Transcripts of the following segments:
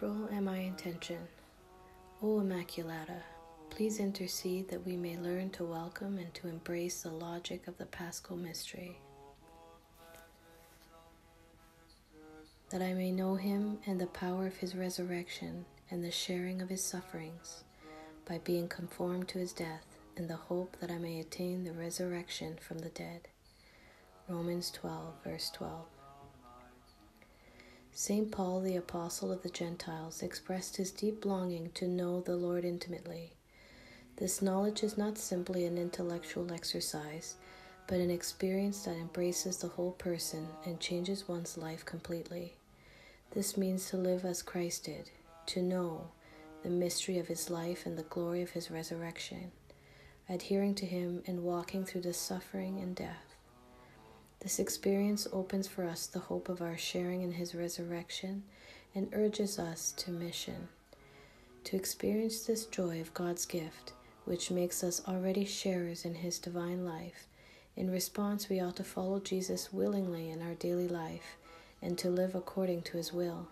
April MI intention. O Immaculata, please intercede that we may learn to welcome and to embrace the logic of the Paschal Mystery, that I may know him and the power of his resurrection and the sharing of his sufferings, by being conformed to his death, in the hope that I may attain the resurrection from the dead. Romans 12, verse 12. St. Paul, the apostle of the Gentiles, expressed his deep longing to know the Lord intimately. This knowledge is not simply an intellectual exercise, but an experience that embraces the whole person and changes one's life completely. This means to live as Christ did, to know the mystery of his life and the glory of his resurrection, adhering to him and walking through the suffering and death. This experience opens for us the hope of our sharing in his resurrection and urges us to mission. To experience this joy of God's gift, which makes us already sharers in his divine life, in response we ought to follow Jesus willingly in our daily life and to live according to his will.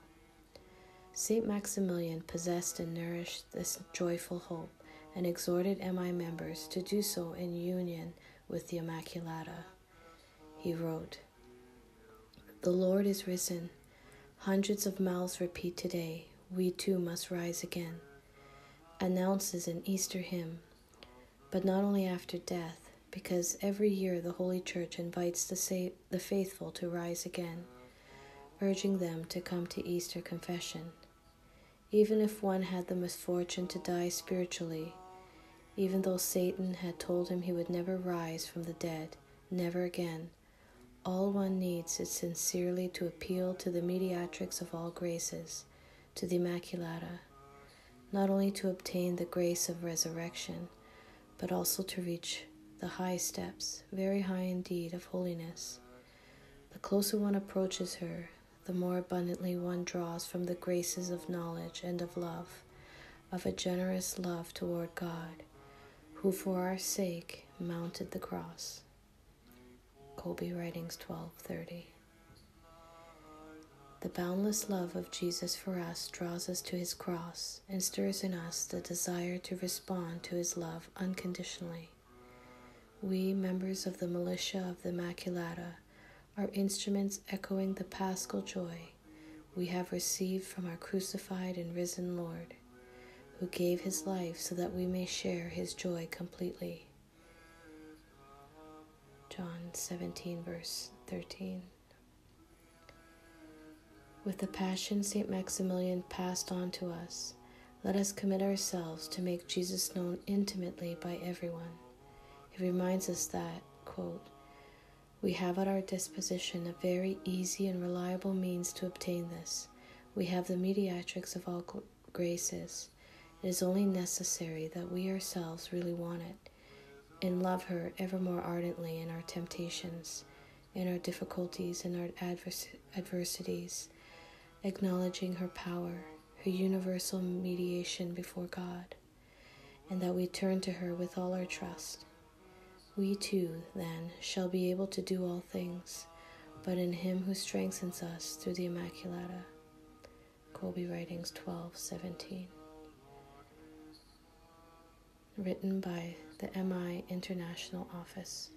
St. Maximilian possessed and nourished this joyful hope and exhorted MI members to do so in union with the Immaculata. He wrote, "The Lord is risen. Hundreds of mouths repeat today, we too must rise again," announces an Easter hymn, but not only after death, because every year the Holy Church invites the faithful to rise again, urging them to come to Easter confession. Even if one had the misfortune to die spiritually, even though Satan had told him he would never rise from the dead, never again, all one needs is sincerely to appeal to the mediatrix of all graces, to the Immaculata, not only to obtain the grace of resurrection, but also to reach the high steps, very high indeed, of holiness. The closer one approaches her, the more abundantly one draws from the graces of knowledge and of love, of a generous love toward God, who for our sake mounted the cross. Kolbe Writings 12:30. The boundless love of Jesus for us draws us to his cross and stirs in us the desire to respond to his love unconditionally. We, members of the militia of the Immaculata, are instruments echoing the paschal joy we have received from our crucified and risen Lord, who gave his life so that we may share his joy completely. John 17, verse 13. With the passion St. Maximilian passed on to us, let us commit ourselves to make Jesus known intimately by everyone. He reminds us that, quote, "We have at our disposition a very easy and reliable means to obtain this. We have the mediatrix of all graces. It is only necessary that we ourselves really want it, and love her ever more ardently in our temptations, in our difficulties, in our adversities, acknowledging her power, her universal mediation before God, and that we turn to her with all our trust. We too, then, shall be able to do all things, but in him who strengthens us through the Immaculata." Kolbe Writings 12:17. Written by the MI International Office.